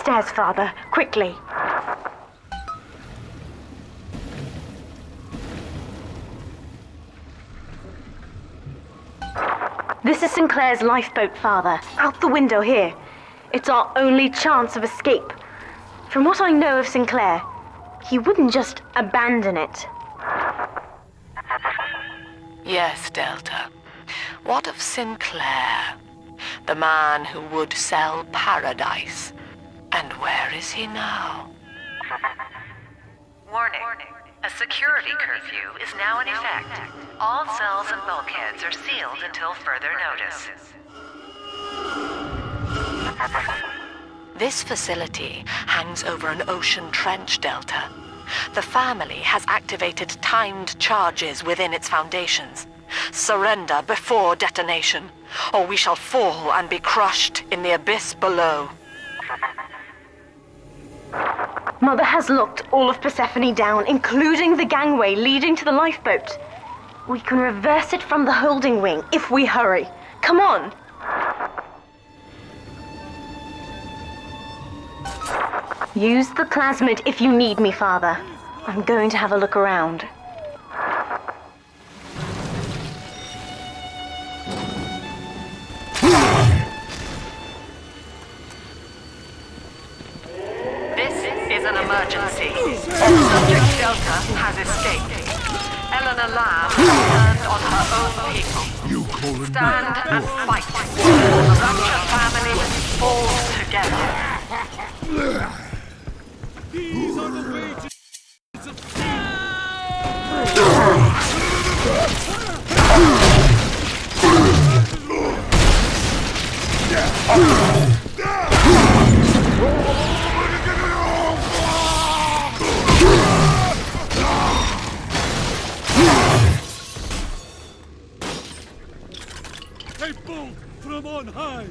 Upstairs, Father. Quickly. This is Sinclair's lifeboat, Father. Out the window here. It's our only chance of escape. From what I know of Sinclair, he wouldn't just abandon it. Yes, Delta. What of Sinclair? The man who would sell paradise. And where is he now? Warning. A security curfew is now in effect. All cells and bulkheads are sealed until further notice. This facility hangs over an ocean trench, Delta. The family has activated timed charges within its foundations. Surrender before detonation, or we shall fall and be crushed in the abyss below. Mother has locked all of Persephone down, including the gangway leading to the lifeboat. We can reverse it from the holding wing if we hurry. Come on! Use the plasmid if you need me, Father. I'm going to have a look around. Emergency. Subject Delta has escaped. Eleanor Lamb turned on her own people. Stand and fight. Or the Rapture family falls together. These are the wages of sin. A bolt from on high!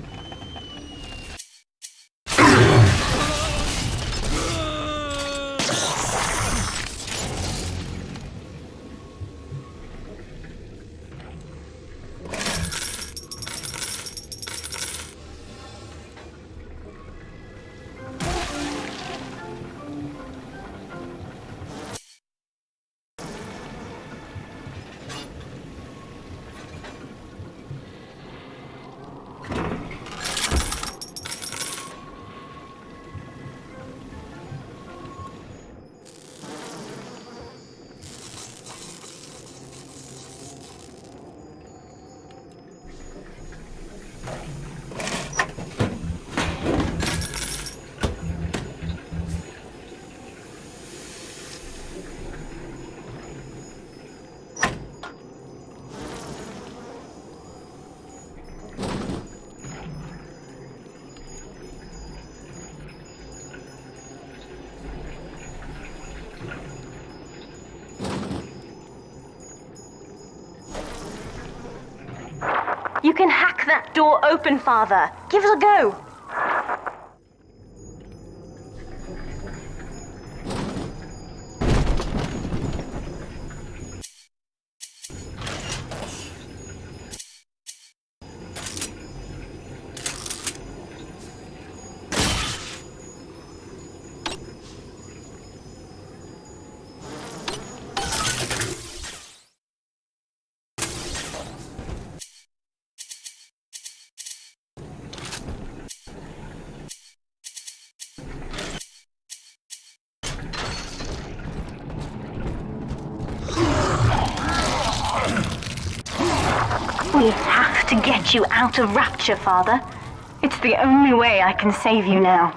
You can hack that door open, Father. Give it a go. We have to get you out of Rapture, Father. It's the only way I can save you now.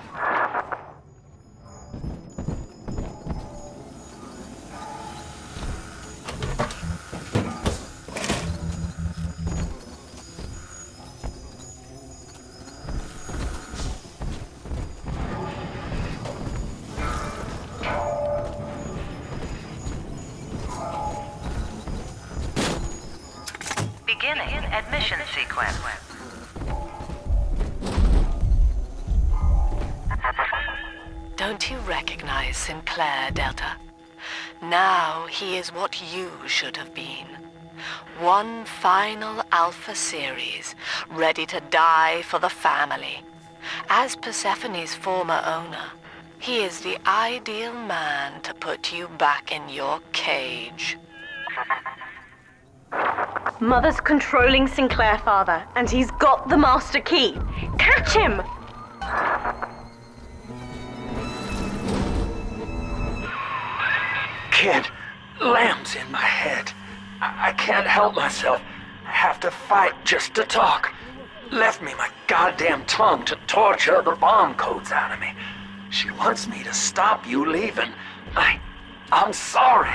Beginning admission sequence. Don't you recognize Sinclair, Delta? Now he is what you should have been. One final Alpha series, ready to die for the family. As Persephone's former owner, he is the ideal man to put you back in your cage. Mother's controlling Sinclair, Father, and he's got the master key. Catch him! Kid, lamb's in my head. I can't help myself. I have to fight just to talk. Left me my goddamn tongue to torture the bomb codes out of me. She wants me to stop you leaving. I'm sorry.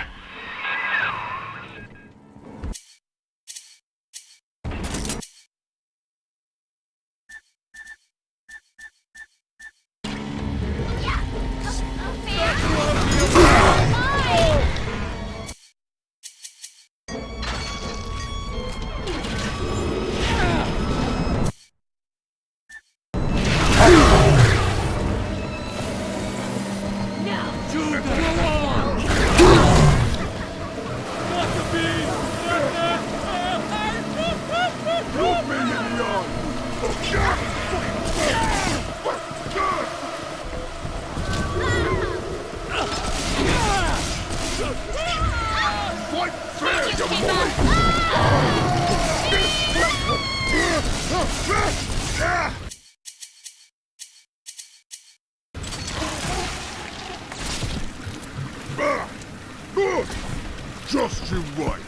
Just you right.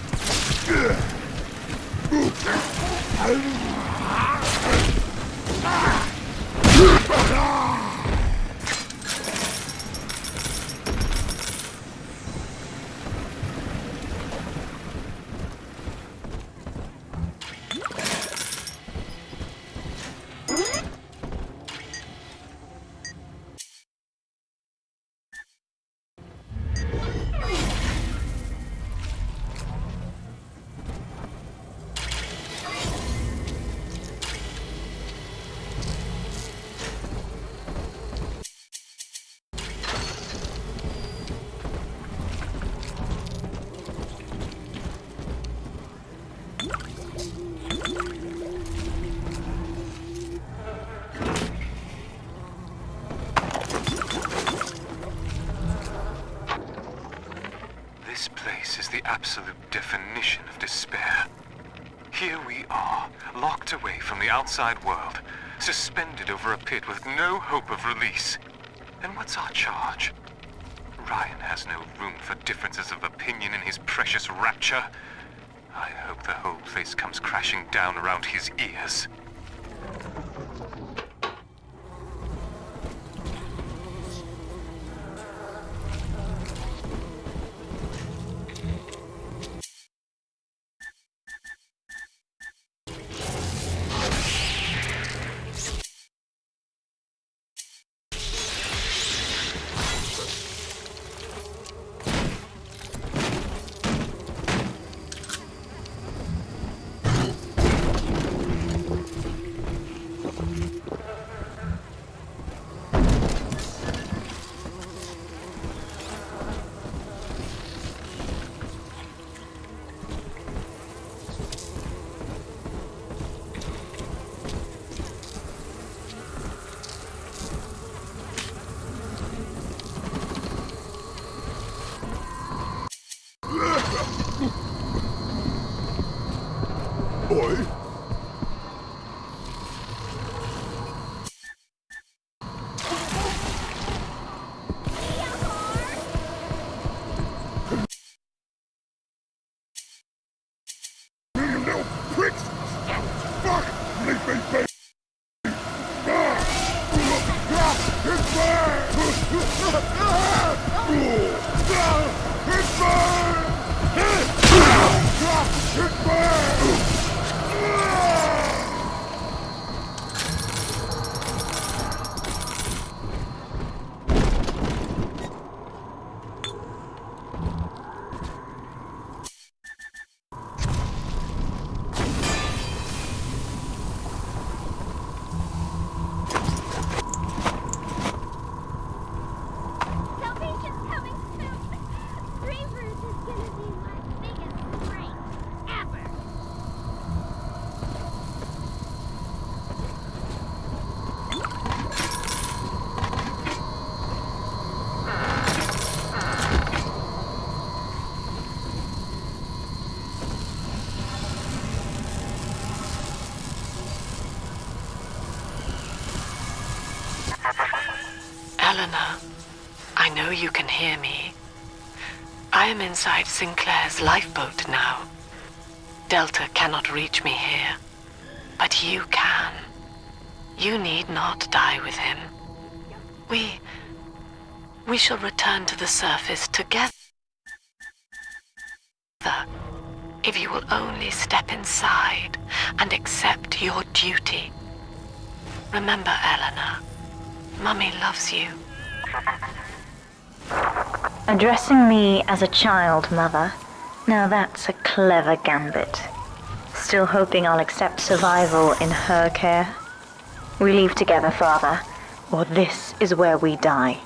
This place is the absolute definition of despair. Here we are, locked away from the outside world, suspended over a pit with no hope of release. And what's our charge? Ryan has no room for differences of opinion in his precious rapture. I hope the whole place comes crashing down around his ears. Boy? You little pricks! Fuck! Leave me be! It's bad! It's bad! It's bad! Eleanor, I know you can hear me. I am inside Sinclair's lifeboat now. Delta cannot reach me here, but you can. You need not die with him. We shall return to the surface together. If you will only step inside and accept your duty. Remember, Eleanor, Mummy loves you. Addressing me as a child, Mother. Now that's a clever gambit. Still hoping I'll accept survival in her care? We leave together, Father, or this is where we die.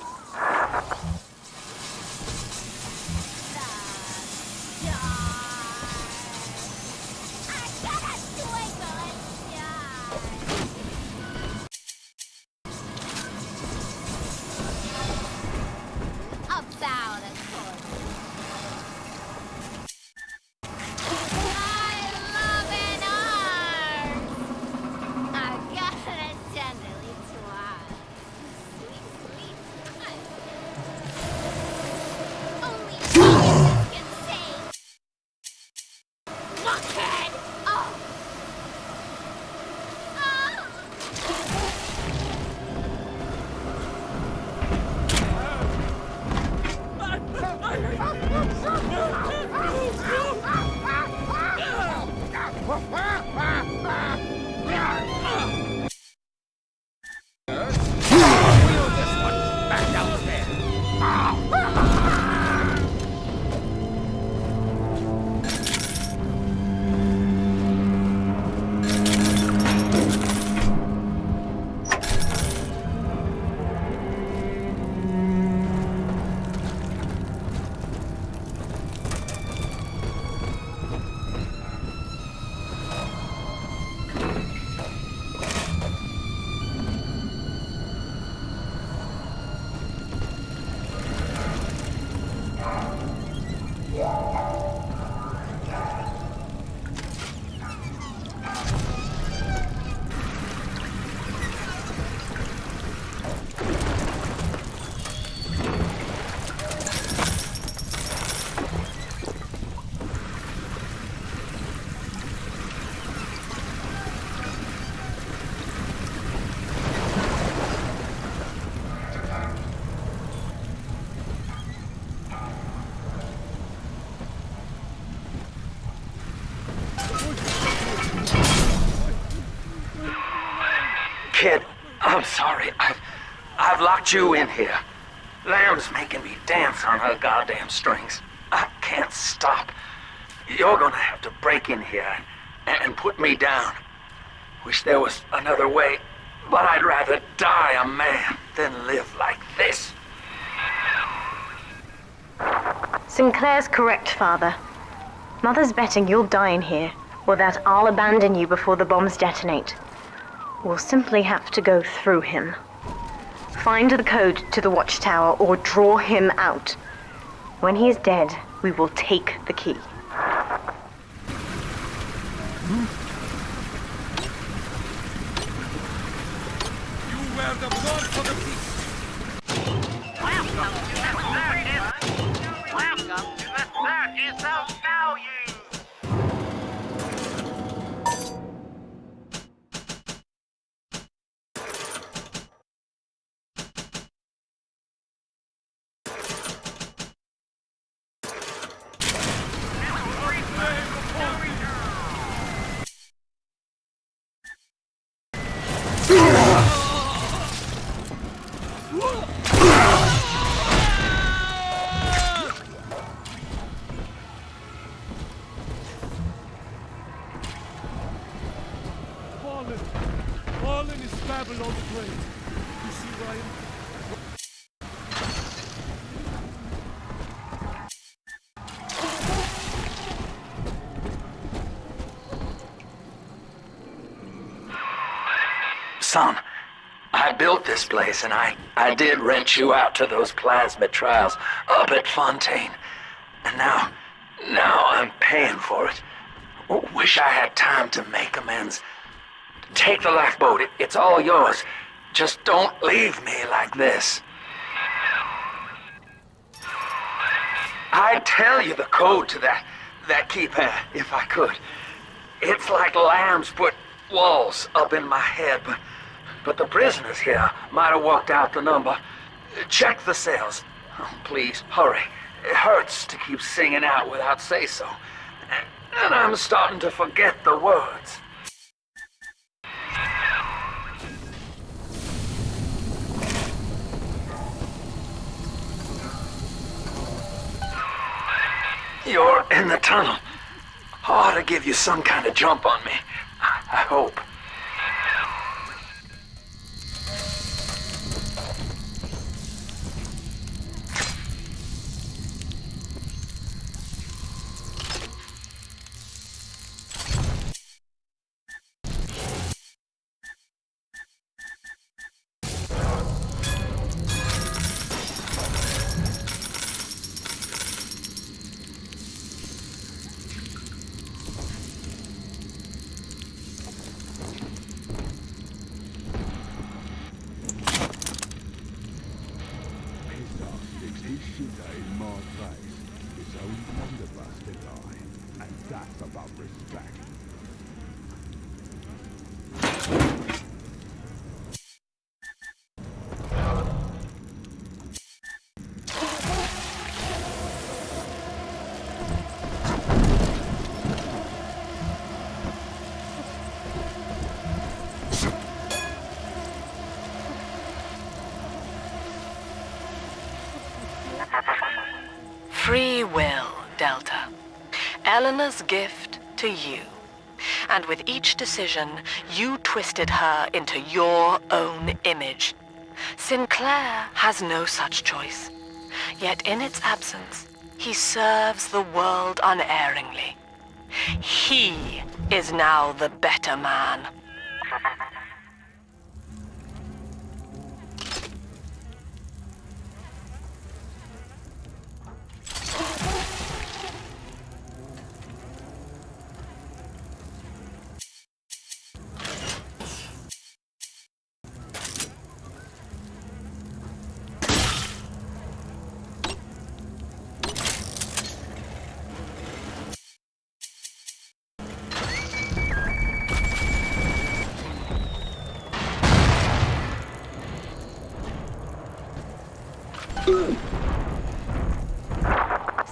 Kid, I'm sorry. I've locked you in here. Lamb's making me dance on her goddamn strings. I can't stop. You're gonna have to break in here and put me down. Wish there was another way, but I'd rather die a man than live like this. Sinclair's correct, Father. Mother's betting you'll die in here, or that I'll abandon you before the bombs detonate. We'll simply have to go through him. Find the code to the watchtower or draw him out. When he's dead, we will take the key. You were the blood for the people. Welcome to the circus! Welcome to the circus of value! Fallen is Babylon the Great. You see, Ryan? Son, I built this place and I did rent you out to those plasmid trials up at Fontaine. And now I'm paying for it. Wish I had time to make amends. Take the lifeboat. It's all yours. Just don't leave me like this. I'd tell you the code to that keypad if I could. It's like lambs put walls up in my head, but the prisoners here might have worked out the number. Check the cells. Oh, please, hurry. It hurts to keep singing out without say-so. And I'm starting to forget the words. You're in the tunnel. I ought to give you some kind of jump on me. I hope. In my place, it's only one of us to die, and that's above respect. Free will, Delta. Eleanor's gift to you. And with each decision, you twisted her into your own image. Sinclair has no such choice. Yet in its absence, he serves the world unerringly. He is now the better man.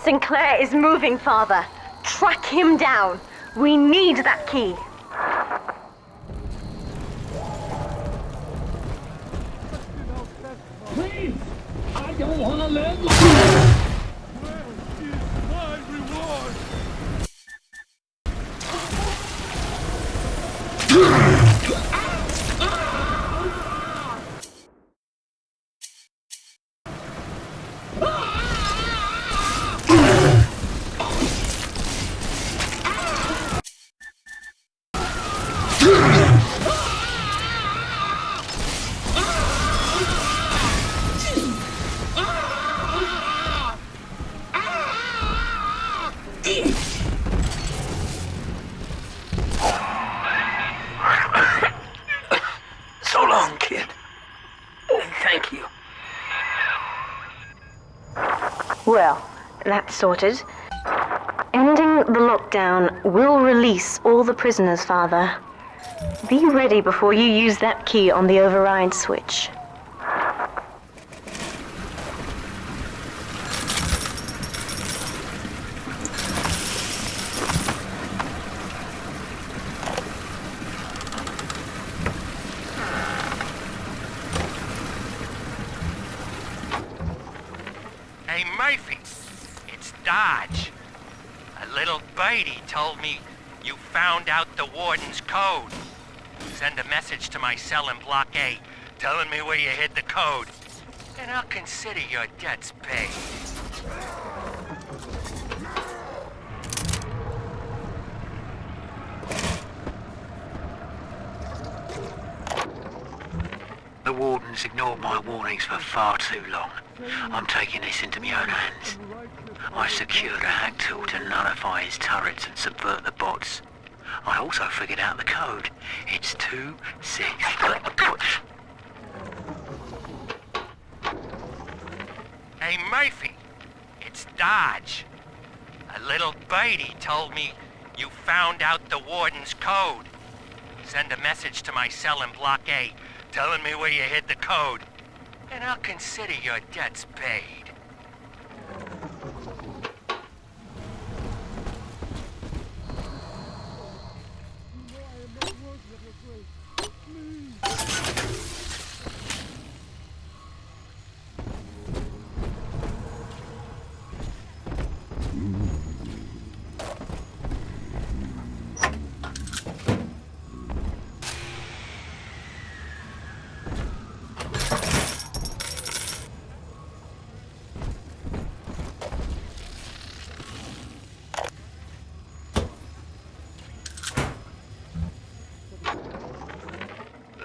Sinclair is moving, Father. Track him down. We need that key. Please! I don't want to live! Where is my reward? So long, kid. Thank you. Well, that's sorted. Ending the lockdown will release all the prisoners, Father. Be ready before you use that key on the override switch. Hey, Murphy, it's Dodge. A little birdie told me you found out the warden's code. Send a message to my cell in Block A, telling me where you hid the code. And I'll consider your debts paid. The warden's ignored my warnings for far too long. I'm taking this into my own hands. I secured a hack tool to nullify his turrets and subvert the bots. I also figured out the code. It's 2-6. Hey, Murphy, It's Dodge. A little birdie told me you found out the warden's code. Send a message to my cell in Block A, telling me where you hid the code, and I'll consider your debts paid.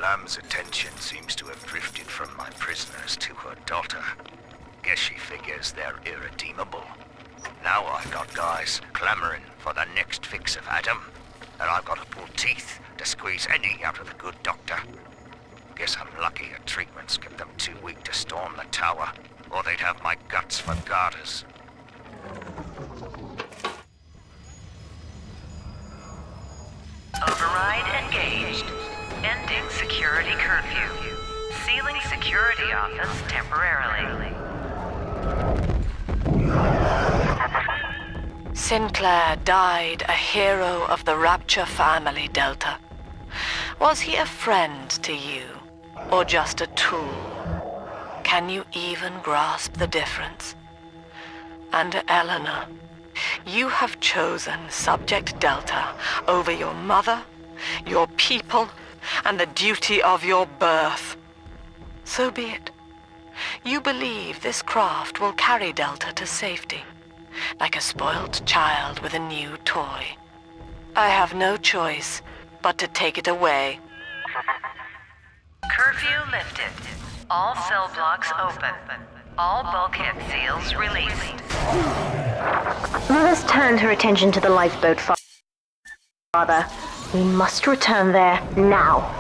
Lamb's attention seems to have drifted from my prisoners to her daughter. Guess she figures they're irredeemable. Now I've got guys clamoring for the next fix of Adam, and I've got to pull teeth to squeeze any out of the good doctor. Guess I'm lucky her treatment's kept them too weak to storm the tower, or they'd have my guts for garters. Override engaged. Ending security curfew. Sealing security office temporarily. Sinclair died a hero of the Rapture family, Delta. Was he a friend to you, or just a tool? Can you even grasp the difference? And Eleanor, you have chosen Subject Delta over your mother, your people, and the duty of your birth. So be it. You believe this craft will carry Delta to safety, like a spoilt child with a new toy. I have no choice but to take it away. Curfew lifted. All cell blocks open. All bulkhead seals released. Mother's turned her attention to the lifeboat, Father. We must return there now.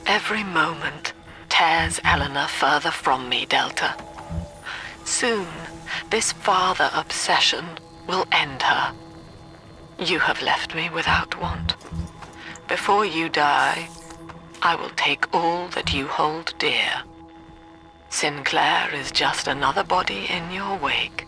Every moment tears Eleanor further from me, Delta. Soon, this father obsession will end her. You have left me without want. Before you die, I will take all that you hold dear. Sinclair is just another body in your wake.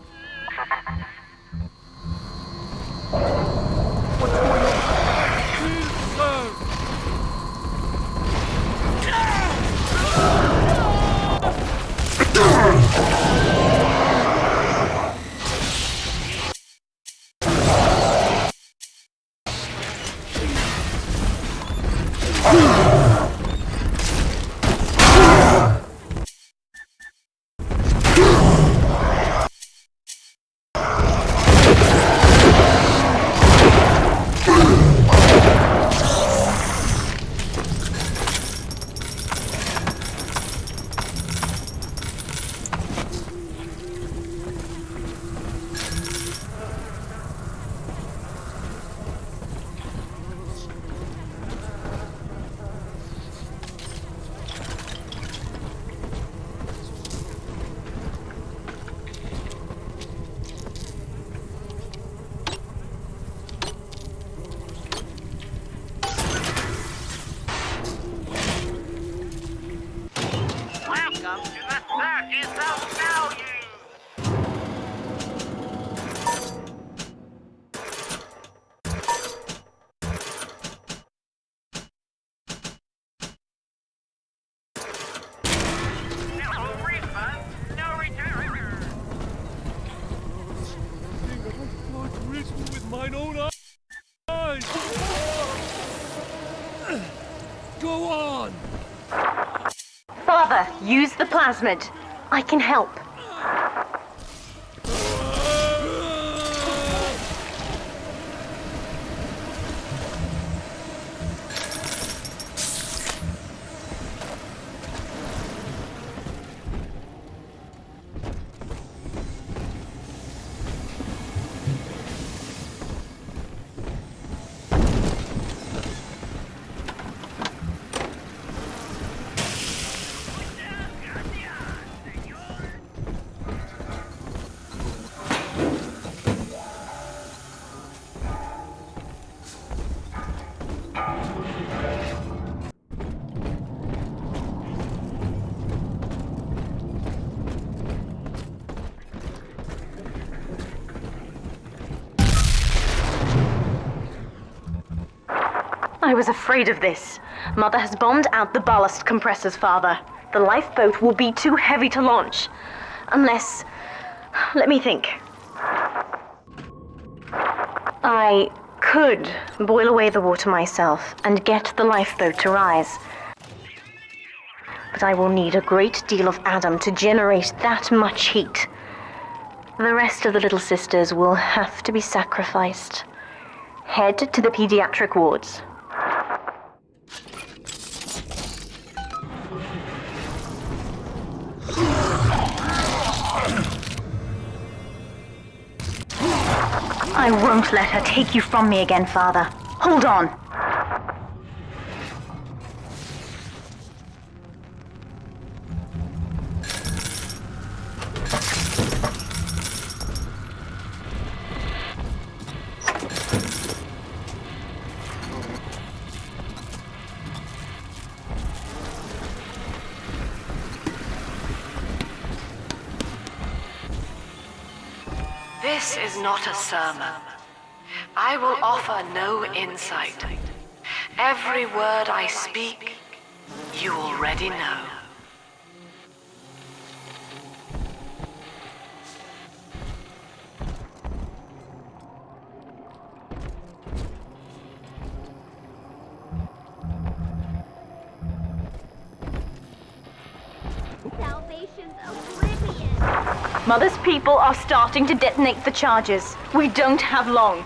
Father, use the plasmid. I can help. I was afraid of this. Mother has bombed out the ballast compressors, Father. The lifeboat will be too heavy to launch. Unless... let me think. I could boil away the water myself and get the lifeboat to rise. But I will need a great deal of Adam to generate that much heat. The rest of the little sisters will have to be sacrificed. Head to the pediatric wards. I won't let her take you from me again, Father. Hold on. This is not a sermon. I will offer no insight. Every word I speak, you already know. Salvation's oblivion. Mother's people are starting to detonate the charges. We don't have long.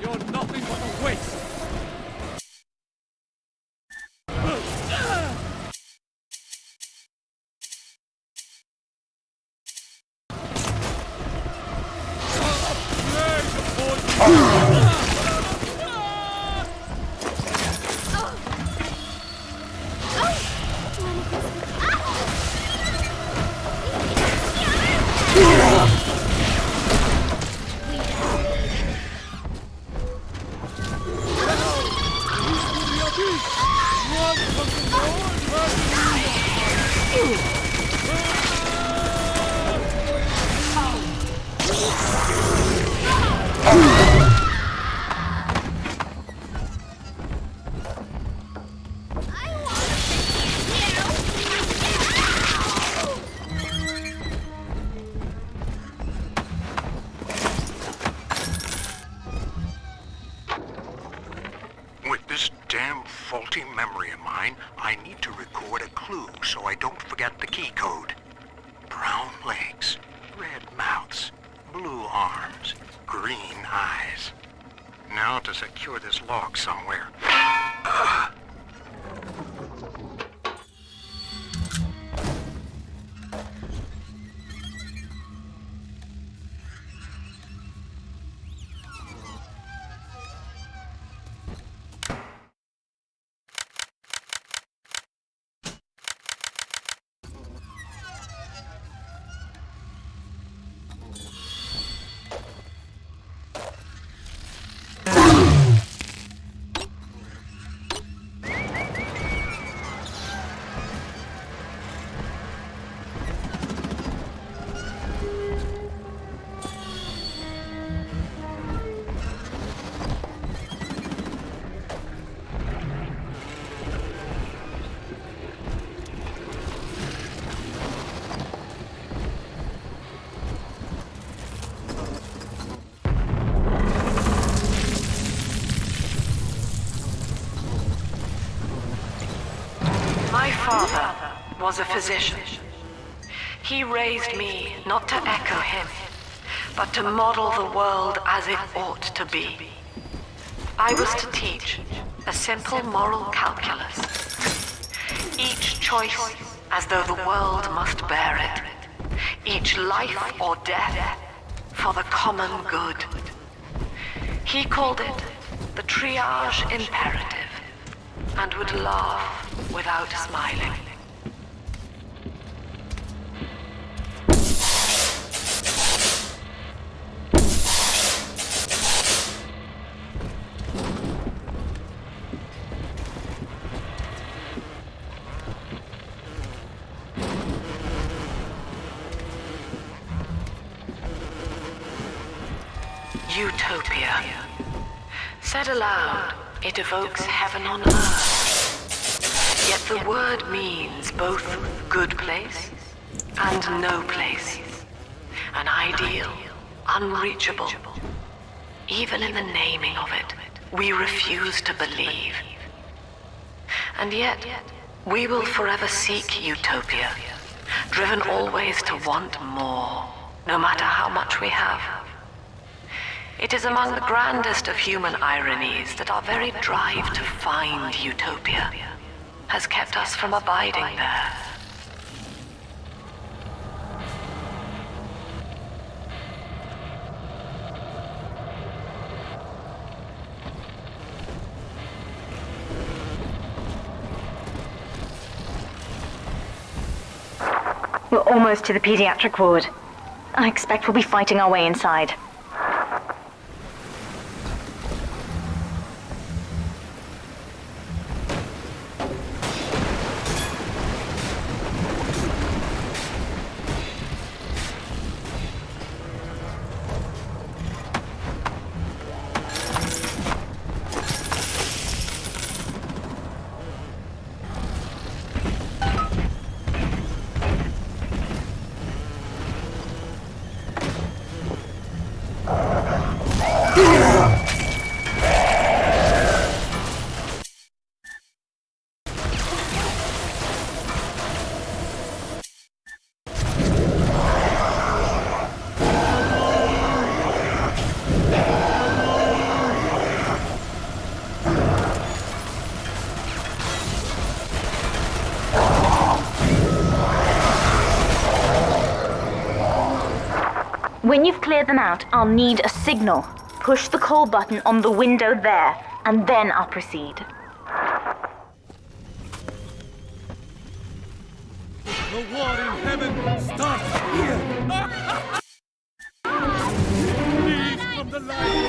You're nothing but a waste. With this damn faulty memory of mine, I need to record a clue so I don't forget the key code. Brown legs, red mouths, blue arms, green eyes. Now to secure this log somewhere. was a physician. He raised me not to echo him, but to model the world as it ought to be. I was to teach a simple moral calculus. Each choice as though the world must bear it. Each life or death for the common good. He called it the triage imperative, and would laugh without smiling. Utopia. Said aloud, it evokes heaven on earth. Yet the word means both good place and no place. An ideal, unreachable. Even in the naming of it, we refuse to believe. And yet, we will forever seek utopia, driven always to want more, no matter how much we have. It is among the grandest of human ironies that our very drive to find utopia has kept us from abiding there. We're almost to the pediatric ward. I expect we'll be fighting our way inside. When you've cleared them out, I'll need a signal. Push the call button on the window there, and then I'll proceed. The war in heaven starts here! Please, from the light!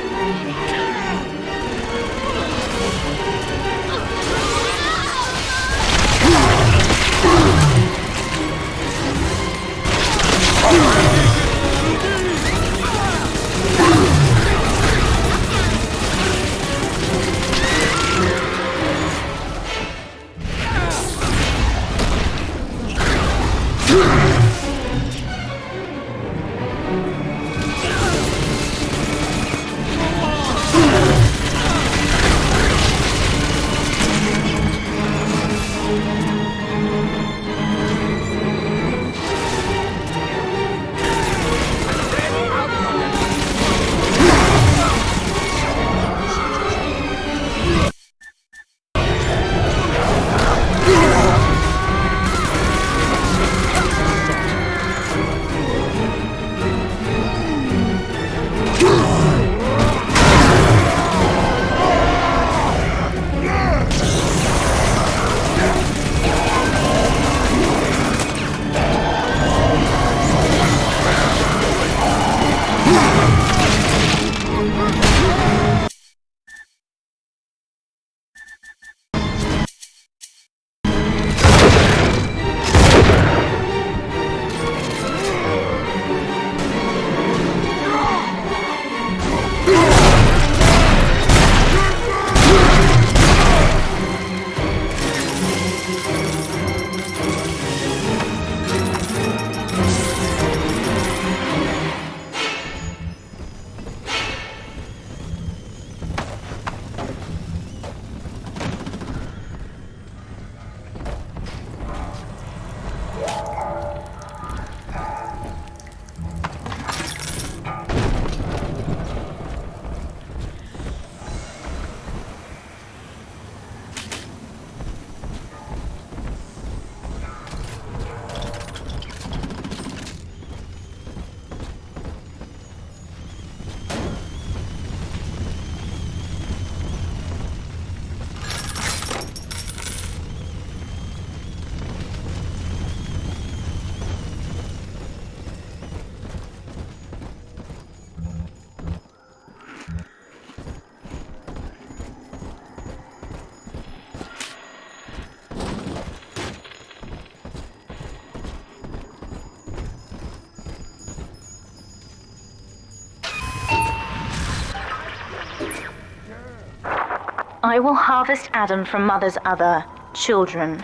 I will harvest Adam from Mother's other children.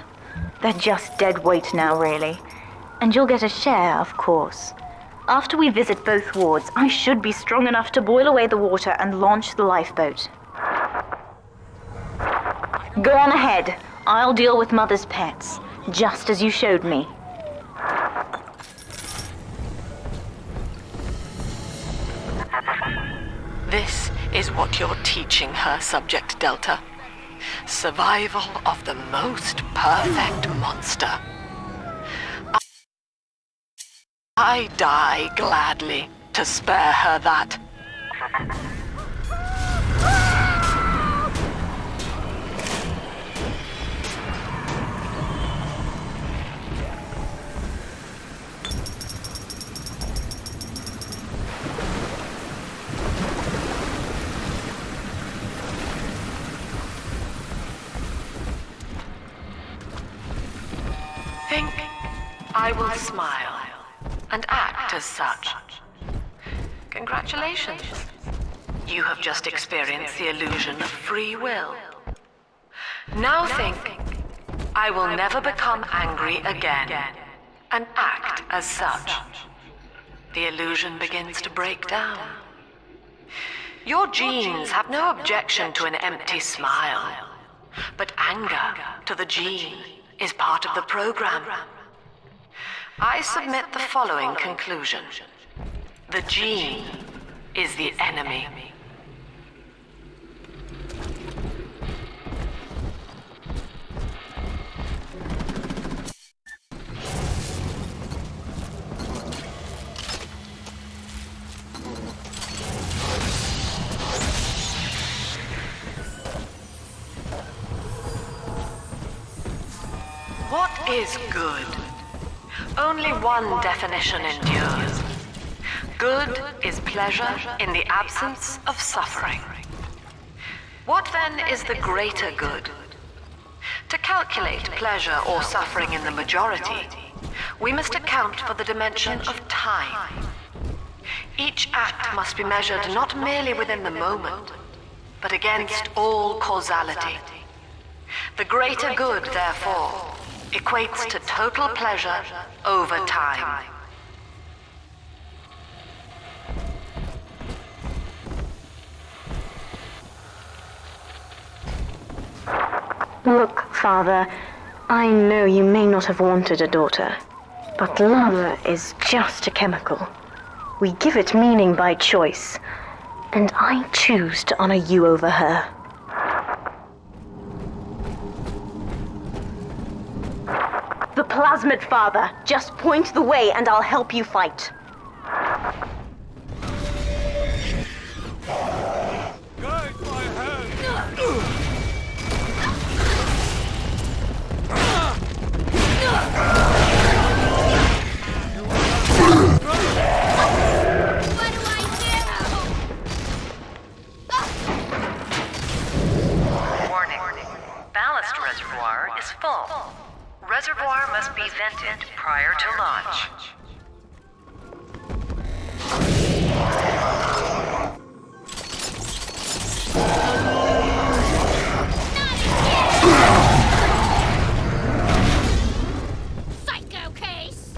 They're just dead weight now, really. And you'll get a share, of course. After we visit both wards, I should be strong enough to boil away the water and launch the lifeboat. Go on ahead. I'll deal with Mother's pets, just as you showed me. This is what you're teaching her, Subject Delta. Survival of the most perfect monster. I die gladly to spare her that. Think I will smile and act as such. Congratulations. You have just experienced the illusion of free will. Now think I will never become angry again and act as such. The illusion begins to break down. Your genes have no objection to an empty smile, but anger to the gene is part of the program. I submit the following conclusion. The gene is the enemy. What is good? Only one definition endures. Good is pleasure in the absence of suffering. What then is the greater good? To calculate pleasure or suffering in the majority, we must account for the dimension of time. Each act must be measured not merely within the moment, but against all causality. The greater good, therefore, equates to total pleasure over time. Look, Father, I know you may not have wanted a daughter, but love is just a chemical. We give it meaning by choice, and I choose to honor you over her. The plasmid, Father. Just point the way and I'll help you fight. Guide my hand! What do I do? Warning. Ballast reservoir is full. Reservoir must be vented prior to launch. Psycho case!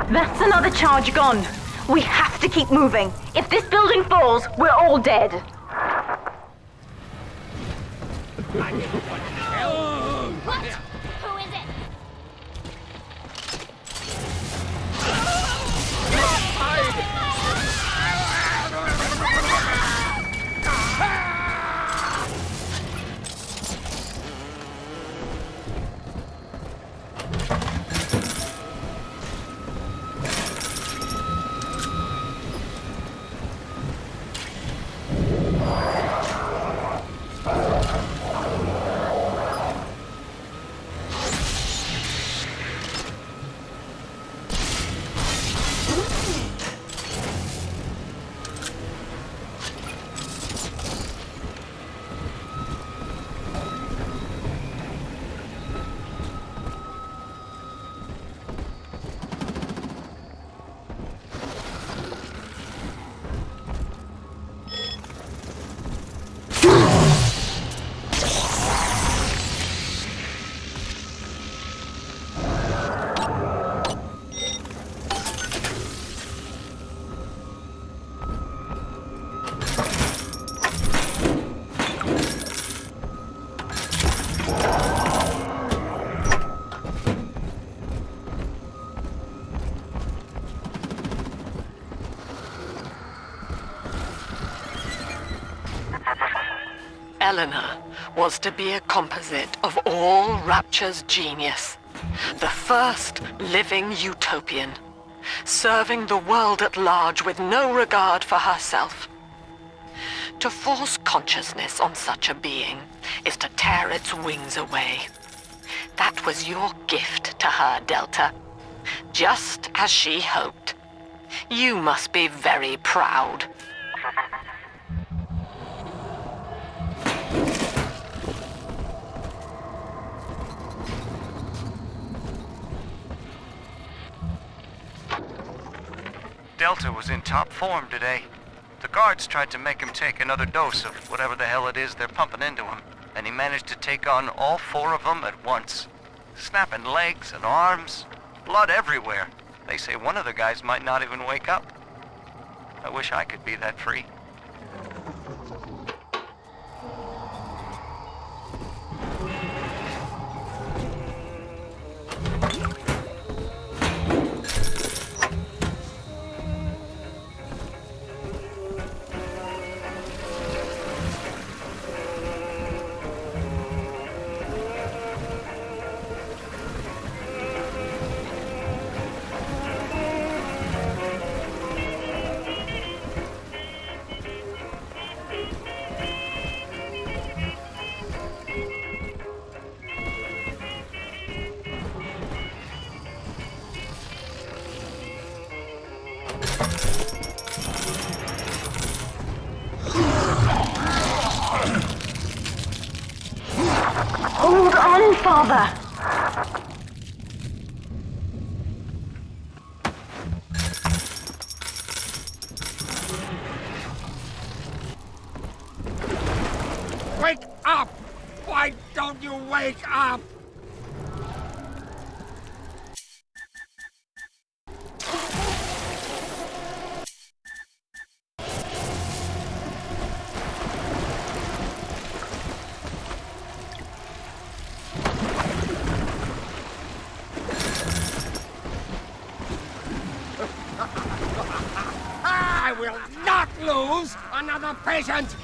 That's another charge gone. We have to keep moving. If this building falls, we're all dead. What? Who is it? Eleanor was to be a composite of all Rapture's genius. The first living utopian, serving the world at large with no regard for herself. To force consciousness on such a being is to tear its wings away. That was your gift to her, Delta. Just as she hoped. You must be very proud. Delta was in top form today. The guards tried to make him take another dose of whatever the hell it is they're pumping into him, and he managed to take on all 4 of them at once. Snapping legs and arms, blood everywhere. They say one of the guys might not even wake up. I wish I could be that free. Hold on, Father! Wake up! Why don't you wake up? I will not lose another patient!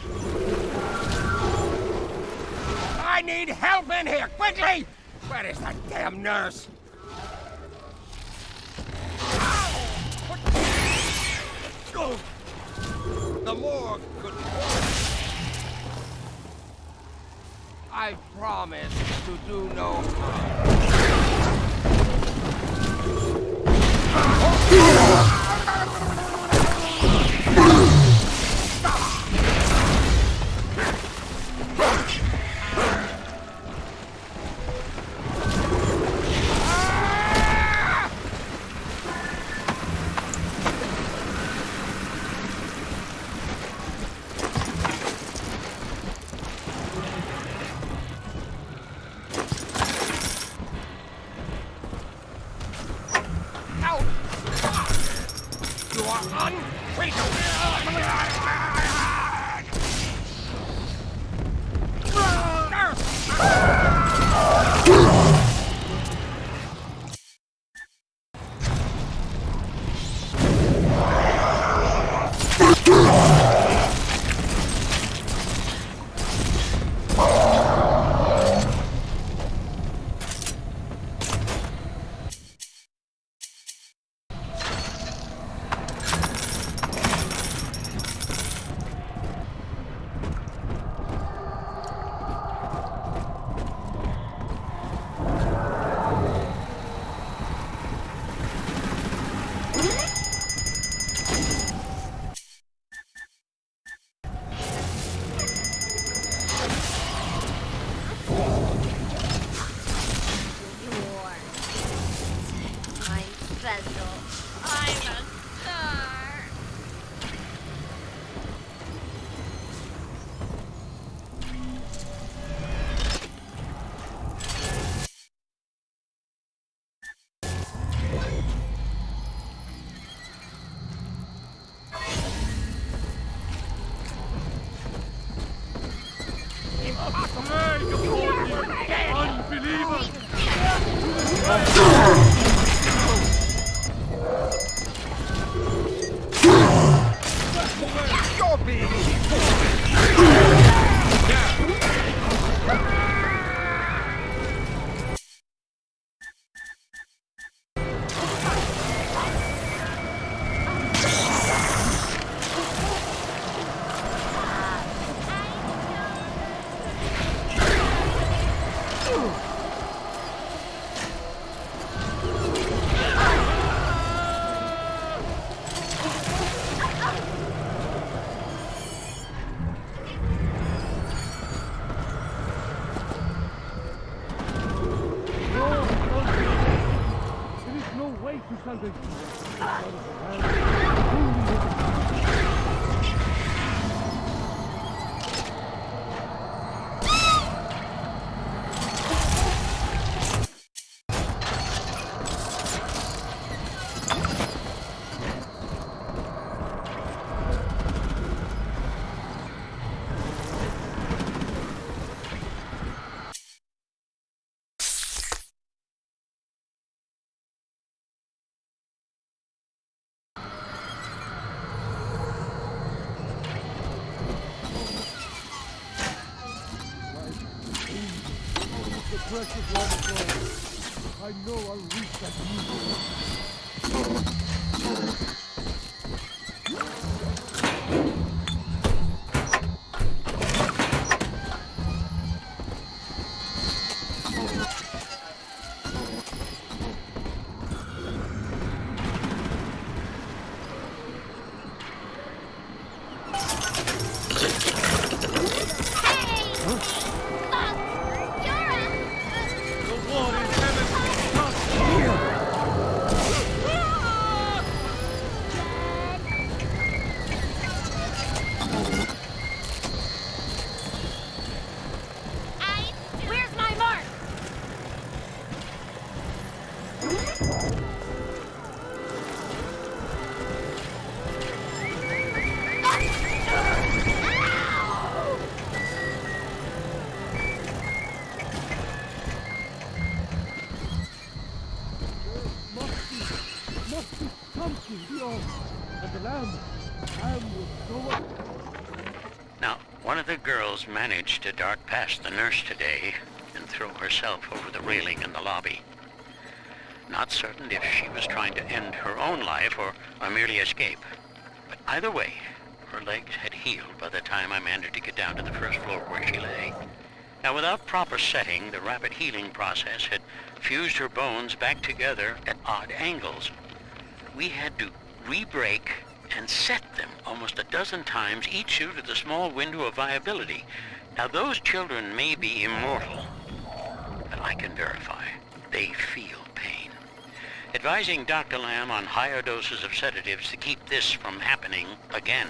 I need help in here, quickly! Where is that damn nurse? Oh, the morgue could... I promise to do no harm. You are untraceable! way to salvation. The precious water I know I'll reach that Where's my mark? must be something beyond. And the lamb will go up. Now, one of the girls managed to dart past the nurse today and throw herself over the railing in the lobby. Not certain if she was trying to end her own life or merely escape. But either way, her legs had healed by the time I managed to get down to the first floor where she lay. Now, without proper setting, the rapid healing process had fused her bones back together at odd angles. We had to re-break and set them almost a dozen times, each due to the small window of viability. Now, those children may be immortal, but I can verify they feel pain. Advising Dr. Lamb on higher doses of sedatives to keep this from happening again.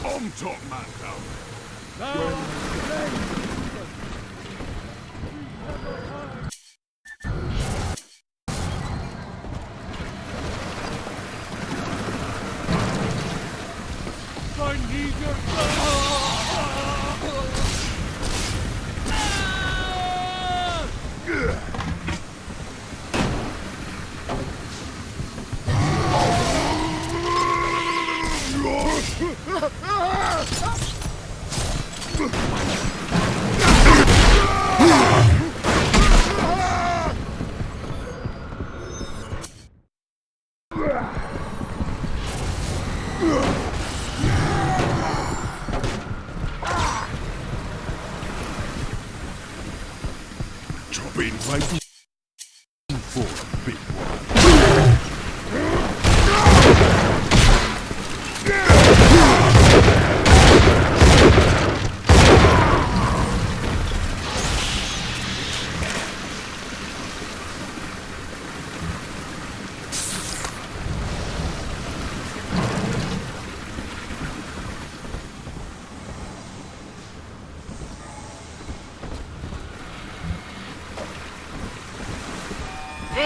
On top, man, down. I need your been waiting for a big one.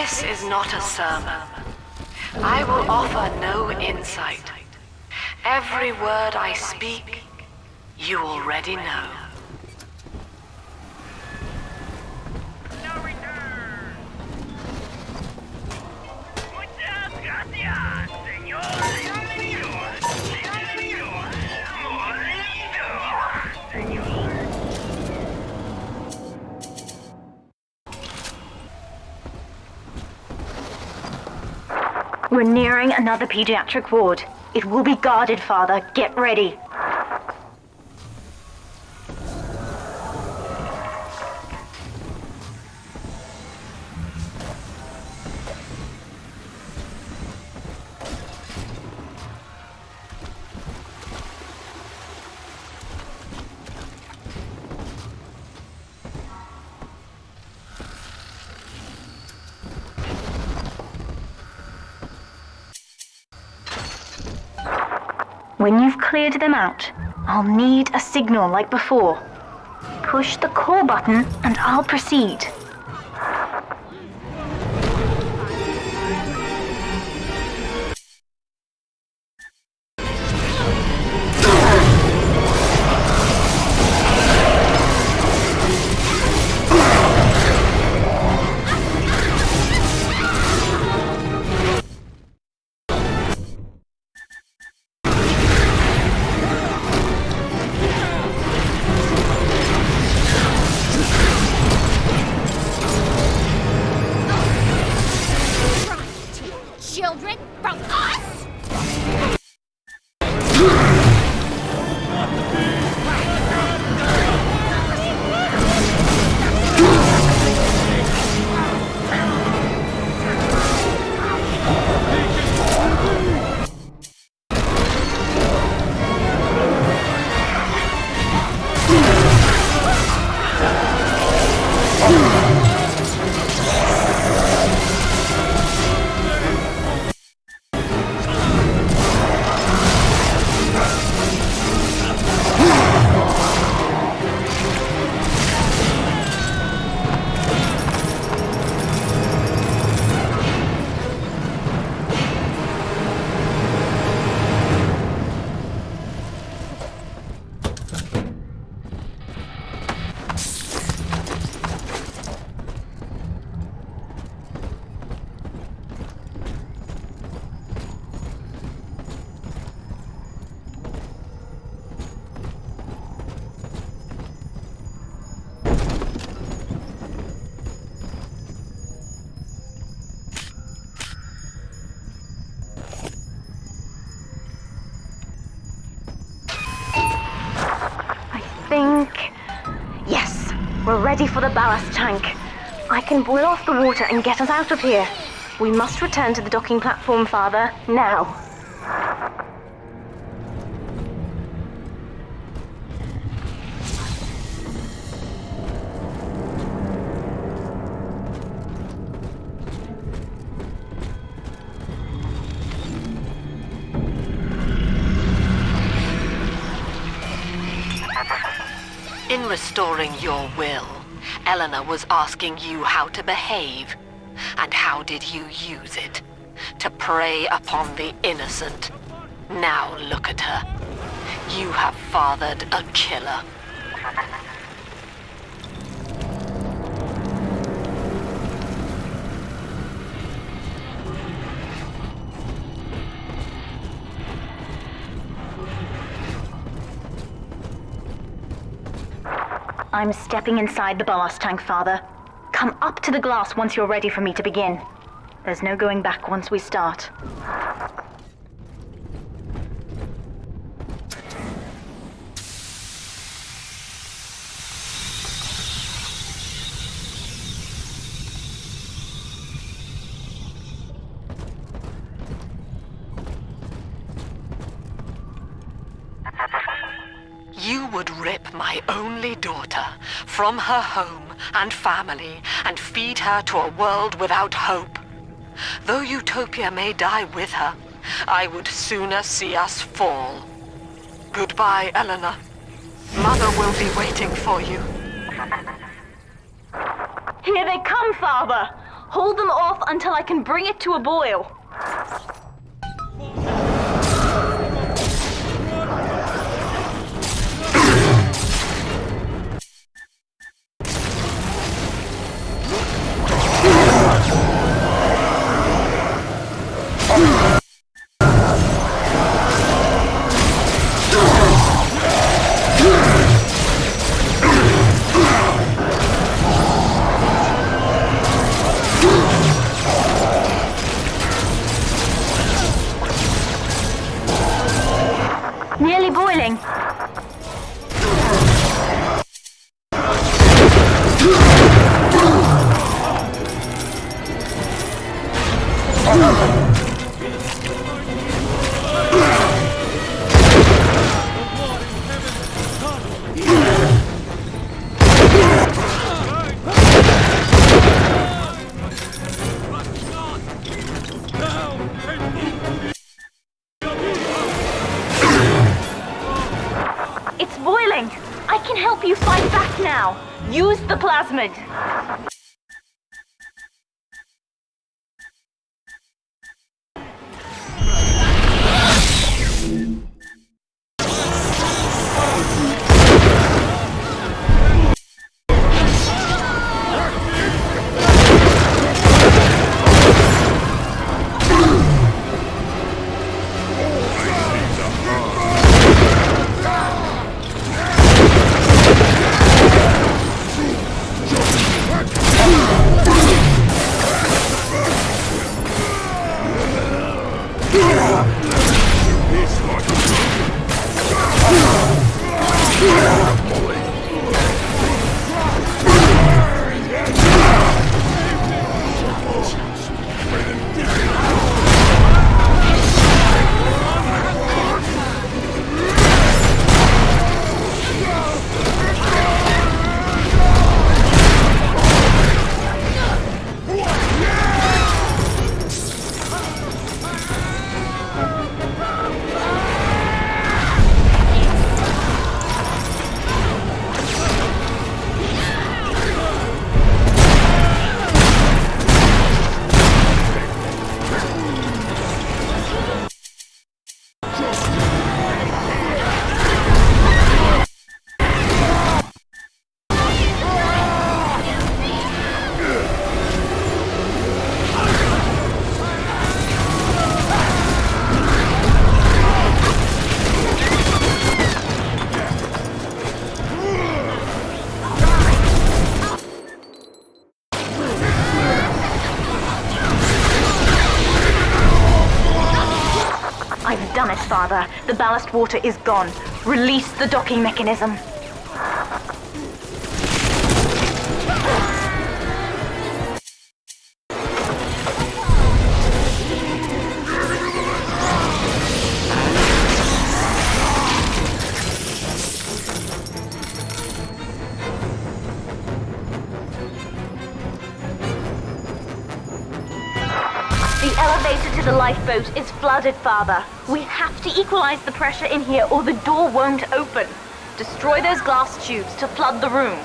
This is not a sermon. I will offer no insight. Every word I speak, you already know. No return! Muchas gracias, señor! We're nearing another pediatric ward. It will be guarded, Father. Get ready. When you've cleared them out, I'll need a signal like before. Push the call button and I'll proceed. Children from us? Yes, we're ready for the ballast tank. I can boil off the water and get us out of here. We must return to the docking platform, Father, now. In restoring your will, Eleanor was asking you how to behave. And how did you use it? To prey upon the innocent. Now look at her. You have fathered a killer. I'm stepping inside the ballast tank, Father. Come up to the glass once you're ready for me to begin. There's no going back once we start. You would rip my only daughter from her home and family and feed her to a world without hope. Though Utopia may die with her, I would sooner see us fall. Goodbye, Eleanor. Mother will be waiting for you. Here they come, Father! Hold them off until I can bring it to a boil. Nearly boiling. can help you fight back now. Use the plasmid. I've done it, Father. The ballast water is gone. Release the docking mechanism. The elevator to the lifeboat is flooded, Father. We have to equalize the pressure in here or the door won't open. Destroy those glass tubes to flood the room.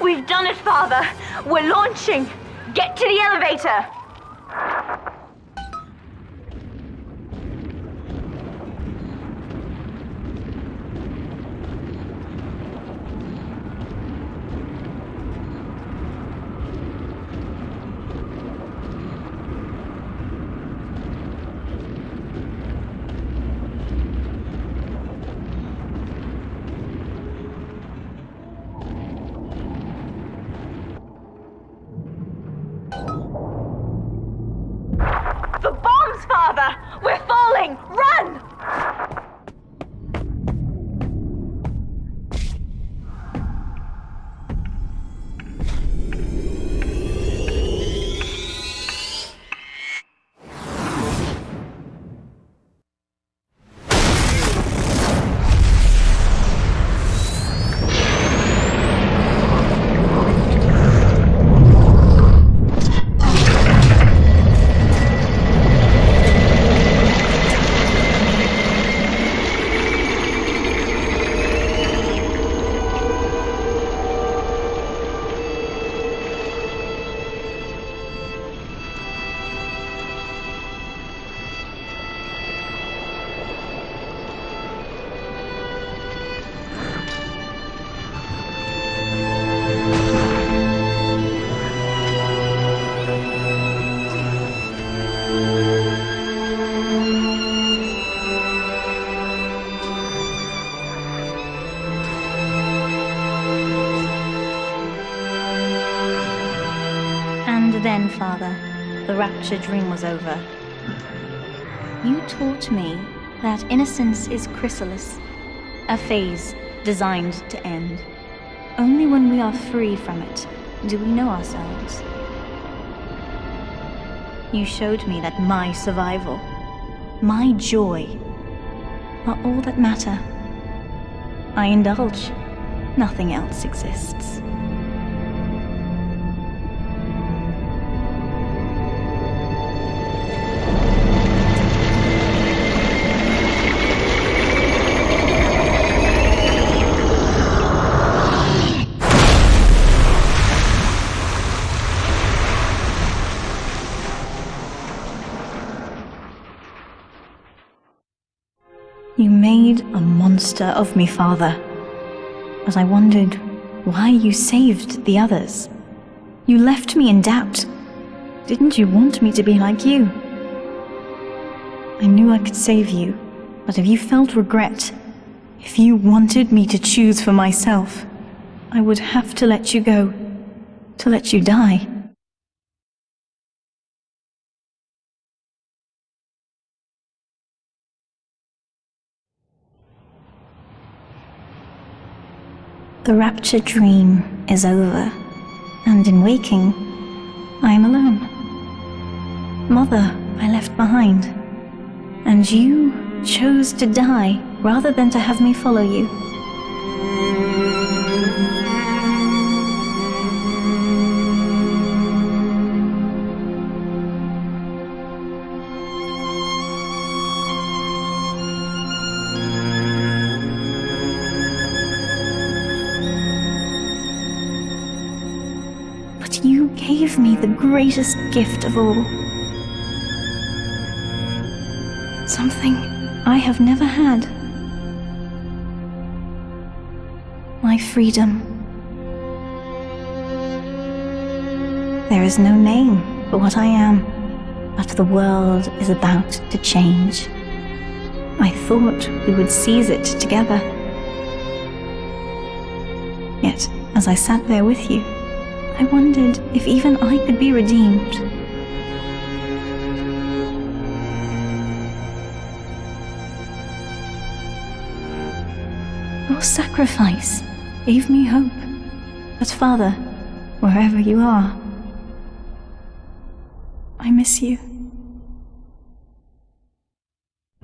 We've done it, Father. We're launching. Get to the elevator. The bombs, Father! We're falling! Run! And then, Father, the rapture dream was over. You taught me that innocence is chrysalis, a phase designed to end. Only when we are free from it do we know ourselves. You showed me that my survival, my joy, are all that matter. I indulge, nothing else exists. You made a monster of me, Father. But I wondered why you saved the others. You left me in doubt. Didn't you want me to be like you? I knew I could save you, but if you felt regret, if you wanted me to choose for myself, I would have to let you go, to let you die. The rapture dream is over, and in waking, I am alone. Mother, I left behind, and you chose to die rather than to have me follow you. You gave me the greatest gift of all. Something I have never had. My freedom. There is no name for what I am, but the world is about to change. I thought we would seize it together. Yet, as I sat there with you, I wondered if even I could be redeemed. Your sacrifice gave me hope. But Father, wherever you are, I miss you.